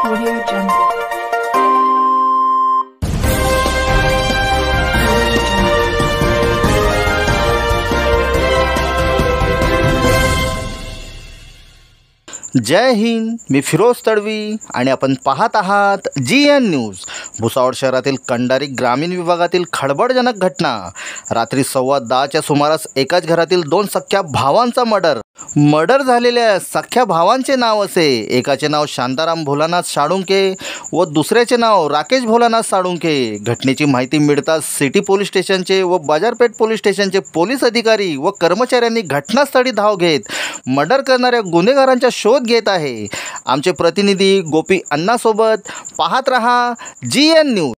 Audio Jungle. जय हिंद, मी फिरोज तडवी आणि आपण पाहत आहात GN न्यूज. भुसावळ शहरातील कंडारी ग्रामीण विभागातील खळबळजनक घटना. रात्री 10:15च्या सुमारास एकाच घरातील 2 सख्ख्या भावांचा मर्डर झालेल्या सख्ख्या भावांचे नाव असे. एकाचे नाव शांताराम भोलानाथ साळुंके व दुसऱ्याचे नाव राकेश भोलानाथ साळुंके. घटनेची माहिती मिळताच सिटी पोलीस स्टेशनचे व बाजारपेठ पोलीस स्टेशनचे पोलीस अधिकारी व कर्मचाऱ्यांनी घटनास्थळी धाव घेत मर्डर करणाऱ्या गुन्हेगारांचा शोध घेत आहे. आमचे प्रतिनिधी गोपी अण्णासोबत पाहत रहा GN न्यूज.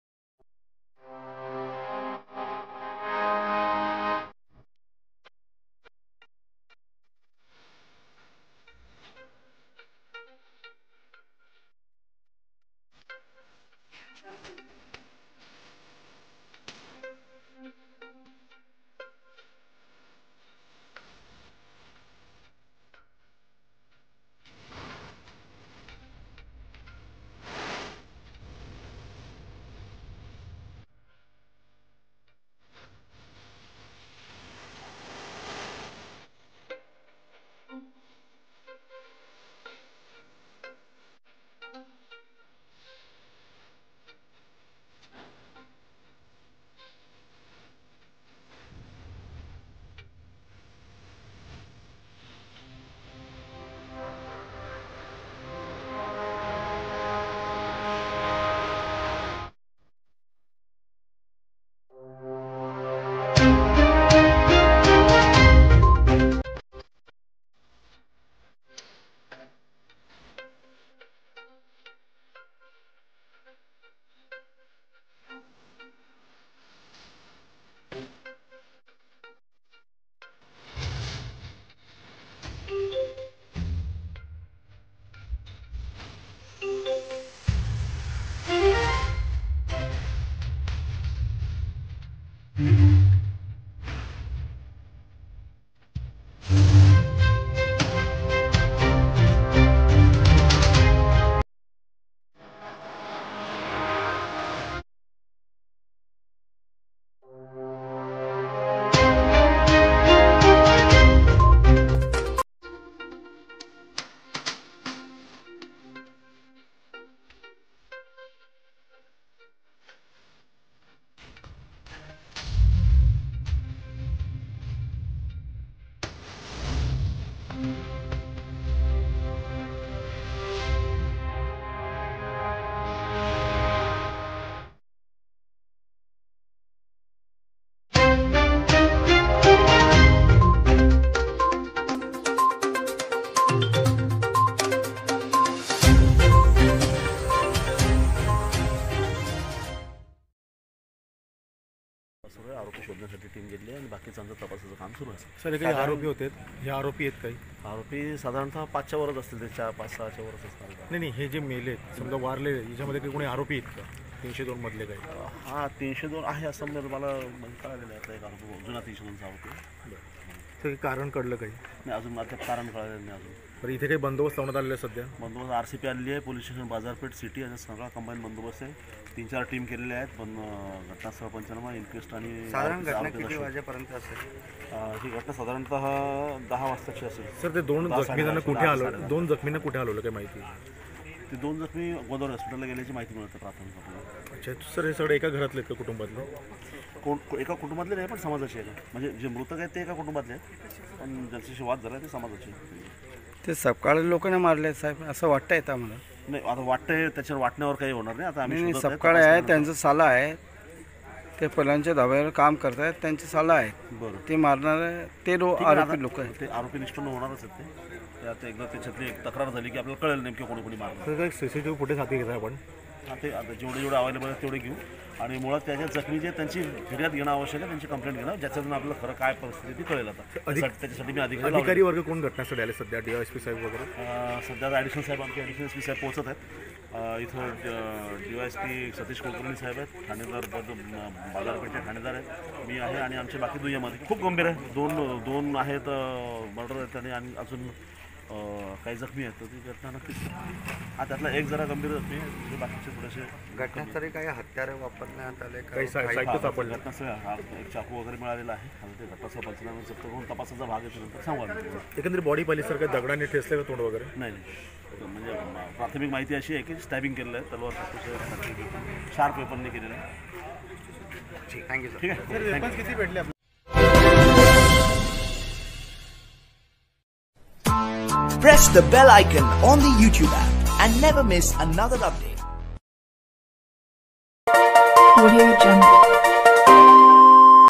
आरोपी शोधण्यासाठी टीम गेली आणि बाकीच्यांचं तपासाचं काम सुरू आहे. सर काही आरोपी होते, हे आरोपी आहेत काही आरोपी साधारणतः 5च्या वरच असतील, ते 4-5-6च्या वरच असतात. नाही, हे जे मेले समजा वारले याच्यामध्ये काही कोणी आरोपी आहेत का? 302 मधले काही? हां, 302 आहे असं मला कळालेलं आहे. एक आरोपी जुना 302चा आरोपी. तर कारण कळलं काही नाही, अजून मला कारण कळालेलं नाही अजून. तर इथे काही बंदोबस्त लावण्यात आलेला आहे सध्या? बंदोबस्त RCP आलेली आहे, पोलीस स्टेशन बाजारपेठ सिटी आणि सगळा कंबाईन बंदोबस्त आहे. 3-4 टीम केलेल्या आहेत. पण घटनास्थळ पंचनामा, इन्क्वेस्ट आणि साधारण घटना किती वाजेपर्यंत असेल? ही घटना साधारणतः 10 वाजताची असेल. सर ते 2 जखमींना कुठे आलं? 2 जखमींना कुठे आलं काही माहिती? ते 2 जखमी गोदावरी हॉस्पिटलला गेल्याची माहिती मिळते प्राथमिक आपल्याला. अच्छा सर, हे सगळे एका घरातले आहेत का, कुटुंबातले? एका कुटुंबातले नाही, पण समाजाचे आहे. म्हणजे जे मृतक आहेत ते एका कुटुंबातले आहेत, पण ज्यांच्याशी वाद झाला ते समाजाचे. ते सपकाळी लोकांना मारले साहेब असं वाटतं येतं आम्हाला. नाही, आता वाटतंय त्याच्यावर वाटण्यावर काही होणार नाही. आता आम्ही सपकाळे आहे, त्यांचं साला आहे, ते फलांच्या धाब्यावर काम करतात, त्यांचे साला आहेत. बरं, ते मारणारे ते आरोपी लोक आहेत. ते आरोपी निष्पन्न होणारच आहेत. ते आता एकदा त्याच्यातली एक तक्रार झाली की आपल्याला कळेल नेमके कोणी मारलं. CCTV फुटेज हाती घेताय आपण? ते आता जेवढे अवेलेबल आहेत तेवढे घेऊ आणि मुळात त्याच्या जखमी जे त्यांची फिर्याद घेणं आवश्यक आहे, त्यांची कंप्लेंट घेणं, ज्याच्यातून आपल्याला खरं काय परिस्थिती ती कळेल. आता त्याच्यासाठी मी अधिकारी वर्ग कोण घटनास्थळी आले सध्या? DYSP साहेब वगैरे? सध्या ॲडिशनल साहेब, आमचे ॲडिशनल SP साहेब पोहोचत आहेत. इथं DYSP सतीश कुलकर्णी साहेब आहेत, ठाणेदार बाजारपेठचे ठाणेदार आहेत, मी आहे आणि आमचे बाकी दुय्यम खूप गंभीर आहे. दोन आहेत मर्डर आहेत आणि अजून काही जखमी आहेत तर ती घटना नक्कीच हा त्यातला एक जरा गंभीर जखमी आहे, दुसरे बाकीचे थोडेसे घटनास्थळी काही हत्यारे वापरण्यात आले का? काही साहित्य सापडलं? घटनास्थळी हा एक चाकू वगैरे मिळालेला आहे. आता ते घटनास्थळ पंचनामे जप्त करून तपासाचा भाग येतो नंतर सांगू आम्ही. एकंदरीत बॉडी पाहिली सर काही दगडाने ठेचले का तोंड वगैरे? नाही म्हणजे प्राथमिक माहिती अशी आहे की स्टॅबिंग केलेलं आहे, तलवार चाकूचं शार्प वेपनने केलेलं आहे. Thank you sir. ठीक आहे. किती भेटले? Press the bell icon on the YouTube app and never miss another update. Audio Jungle.